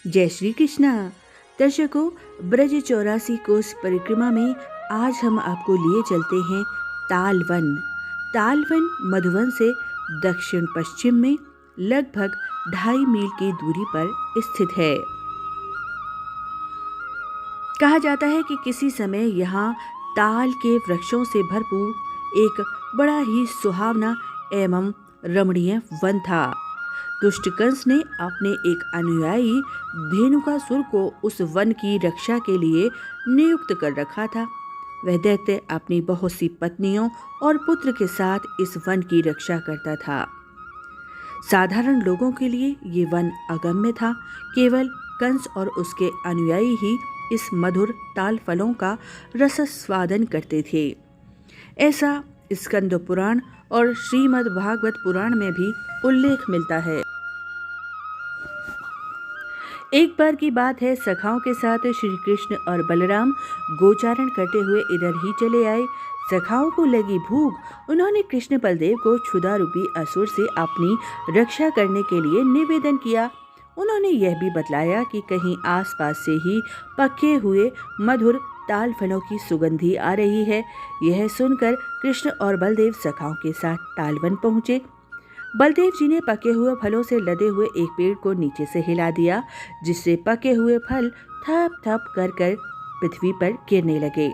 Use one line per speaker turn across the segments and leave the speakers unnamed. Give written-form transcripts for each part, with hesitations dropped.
जय श्री कृष्णा। दर्शकों, ब्रज 84 कोस परिक्रमा में आज हम आपको लिए चलते हैं तालवन। तालवन मधुवन से दक्षिण पश्चिम में लगभग 2.5 मील की दूरी पर स्थित है। कहा जाता है कि किसी समय यहाँ ताल के वृक्षों से भरपूर एक बड़ा ही सुहावना एवं रमणीय वन था। दुष्ट कंस ने अपने एक अनुयायी धेनुकासुर को उस वन की रक्षा के लिए नियुक्त कर रखा था। वह दैत्य अपनी बहुत सी पत्नियों और पुत्र के साथ इस वन की रक्षा करता था। साधारण लोगों के लिए ये वन अगम्य था। केवल कंस और उसके अनुयायी ही इस मधुर ताल फलों का रस स्वादन करते थे। ऐसा स्कंद पुराण और श्रीमद् भागवत पुराण में भी उल्लेख मिलता है। एक बार की बात है, सखाओं के साथ श्री कृष्ण और बलराम गोचारण करते हुए इधर ही चले आए। सखाओं को लगी भूख। उन्होंने कृष्ण बलदेव को क्षुधा रूपी असुर से अपनी रक्षा करने के लिए निवेदन किया। उन्होंने यह भी बतलाया कि कहीं आसपास से ही पके हुए मधुर ताल फलों की सुगंधी आ रही है। यह सुनकर कृष्ण और बलदेव सखाओं के साथ तालवन पहुंचे। बलदेव जी ने पके हुए फलों से लदे हुए एक पेड़ को नीचे से हिला दिया, जिससे पके हुए फल थप थप कर कर पृथ्वी पर गिरने लगे।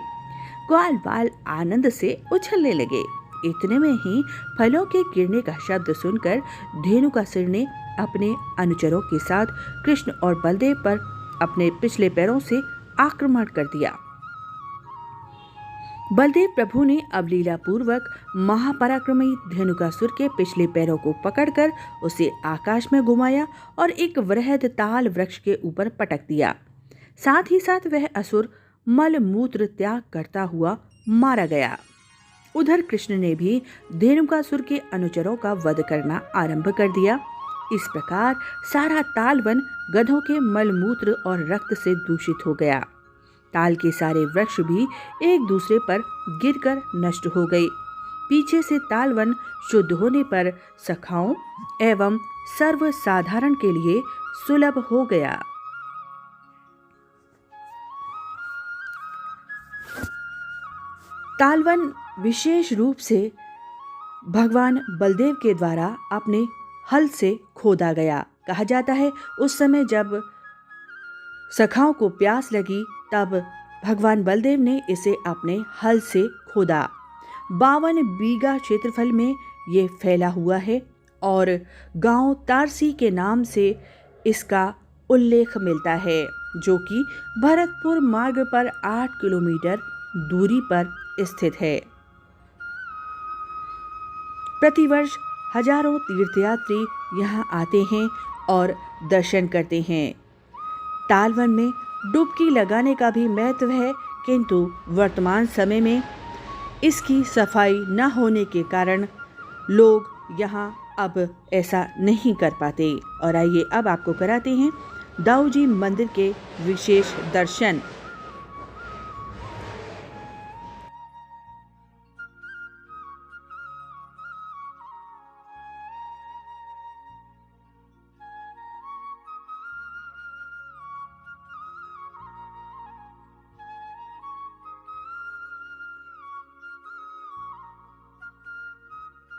ग्वाल बाल आनंद से उछलने लगे। इतने में ही फलों के गिरने का शब्द सुनकर धेनुकासुर ने अपने अनुचरों के साथ कृष्ण और बलदेव पर अपने पिछले पैरों से आक्रमण कर दिया। बलदेव प्रभु ने अवलीला पूर्वक महापराक्रमी धेनुकासुर के पिछले पैरों को पकड़कर उसे आकाश में घुमाया और एक वृहद ताल वृक्ष के ऊपर पटक दिया। साथ ही साथ वह असुर मल मूत्र त्याग करता हुआ मारा गया। उधर कृष्ण ने भी धेनुकासुर के अनुचरों का वध करना आरंभ कर दिया। इस प्रकार सारा तालवन गधों के मलमूत्र और रक्त से दूषित हो गया। ताल के सारे वृक्ष भी एक दूसरे पर गिरकर नष्ट हो गए। पीछे से तालवन शुद्ध होने पर सखाओं एवं सर्वसाधारण के लिए सुलभ हो गया। तालवन विशेष रूप से भगवान बलदेव के द्वारा अपने हल से खोदा गया। कहा जाता है उस समय जब सखाओं को प्यास लगी तब भगवान बलदेव ने इसे अपने हल से खोदा। 52 बीघा क्षेत्रफल में ये फैला हुआ है और गांव तारसी के नाम से इसका उल्लेख मिलता है, जो कि भरतपुर मार्ग पर 8 किलोमीटर दूरी पर स्थित है। प्रतिवर्ष हजारों तीर्थयात्री यहाँ आते हैं और दर्शन करते हैं। तालवन में डुबकी लगाने का भी महत्व है, किंतु वर्तमान समय में इसकी सफाई न होने के कारण लोग यहाँ अब ऐसा नहीं कर पाते। और आइए अब आपको कराते हैं दाऊ जी मंदिर के विशेष दर्शन।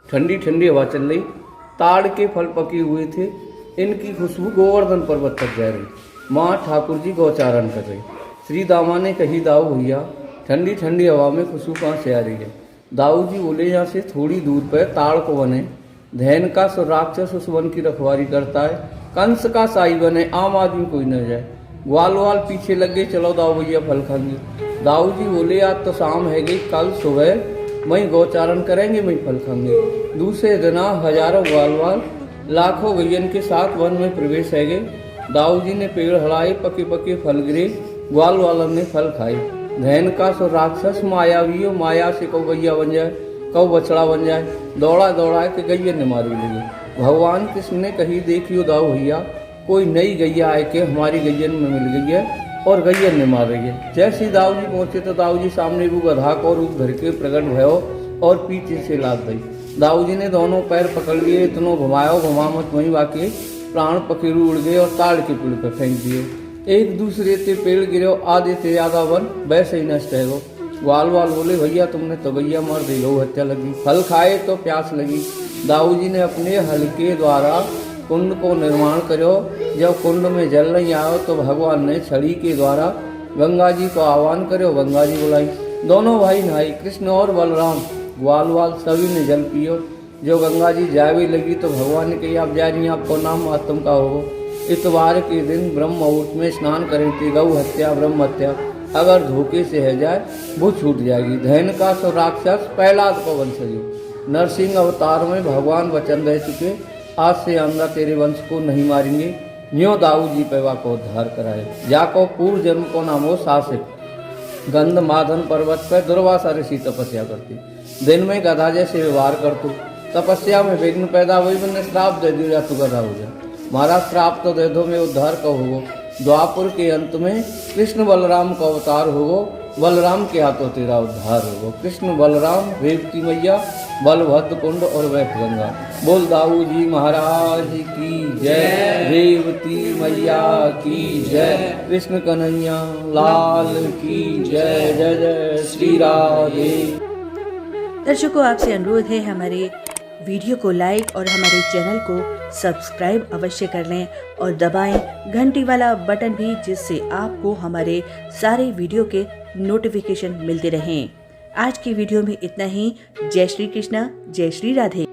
ठंडी ठंडी हवा चल रही। ताड़ के फल पके हुए थे। इनकी खुशबू गोवर्धन पर्वत तक जा रही। माँ ठाकुर जी गौचारण कर रही। श्री दामा ने कही, दाऊ भैया ठंडी ठंडी हवा में खुशबू कहाँ से आ रही है? दाऊ जी बोले, यहाँ से थोड़ी दूर पर ताड़ को बने धैन का राक्षस उस वन की रखवारी करता है। कंस का साई बने, आम आदमी कोई न जाए। ग्वाल वाल पीछे लग गए, चलो दाऊ भैया फल खाएंगे। दाऊ जी बोले, आज तो शाम है गई, कल सुबह वहीं गौचारण करेंगे, वहीं फल खाएंगे। दूसरे दिन हजारों ग्वालवाल लाखों गैयन के साथ वन में प्रवेश है गए। दाऊ जी ने पेड़ हड़ाए, पके पके फल गिरे। ग्वालवालन ने फल खाए। धैन का सो राक्षस मायावी, माया से कौ गैया बन जाए, कौ बछड़ा बन जाए। दौड़ा दौड़ा के गैयन ने मारी लगे। भगवान कृष्ण ने कही, देखियो दाऊ भैया, कोई नई गैया आए के हमारी गैयन में मिल गई है और गैयन ने मार रही है। जैसे दाऊ जी पहुंचे तो दाऊ जी सामने वो गधा को रूप धर के प्रकट भयो और पीछे से लाद दी। दाऊ जी ने दोनों पैर पकड़ लिए, इतनो घुमायो घुमा मत वहीं वाके प्राण पखेरु उड़ गए और ताड़ के पेड़ पर फेंक दिए। एक दूसरे ते पेड़ गिरो, आधे से ज्यादा वन वैसे ही नष्ट है गो। ग्वाल वाल बोले भैया तुमने तो भैया मार दी, गौ हत्या लगी। फल खाए तो प्यास लगी। दाऊ जी ने अपने हल के द्वारा कुंड को निर्माण करो। जब कुंड में जल नहीं आयो तो भगवान ने छड़ी के द्वारा गंगा जी को आह्वान करो। गंगा जी बुलाई, दोनों भाई नहाई, कृष्ण और बलराम। ग्वाल वाल सभी ने जल पियो। जो गंगा जी जावे लगी तो भगवान ने कही, आप जा रही, आपको नाम आत्म का हो। इतवार के दिन ब्रह्म मुहूर्त में स्नान करें थे। गौ हत्या ब्रह्म हत्या अगर धोखे से है जाए वो छूट जाएगी। धैन का सो राक्षस प्रहलाद को वंशज। नरसिंह अवतार में भगवान वचन रह चुके, आज से आंदा तेरे वंश को नहीं मारेंगे। न्यो दाऊ जी पैवा को उद्धार कराए। जाको पूर्व जन्म को नाम हो शासिक। गंध माधन पर्वत पर दुर्वासा ऋषि तपस्या करती। दिन में गधा जैसे व्यवहार कर तू। तपस्या में विघ्न पैदा हुई, मैंने श्राप दे दिया तू गधा हो जा। महाराज श्राप तो दे दो, मैं उद्धार का होगो। द्वापुर के अंत में कृष्ण बलराम का अवतार होगो। बलराम के हाथों तेरा उद्धार होगो। कृष्ण बलराम, रेवती मैया, बलभद्र कुंड और वैठ गंगा। बोल दाऊ जी महाराज की जय, रेवती मैया की जय, कृष्ण कन्हैया लाल की जय। जय जय श्री राधे।
दर्शकों, आपसे अनुरोध है हमारे वीडियो को लाइक और हमारे चैनल को सब्सक्राइब अवश्य कर लें और दबाएं घंटी वाला बटन भी, जिससे आपको हमारे सारे वीडियो के नोटिफिकेशन मिलते रहें। आज की वीडियो में इतना ही। जय श्री कृष्णा, जय श्री राधे।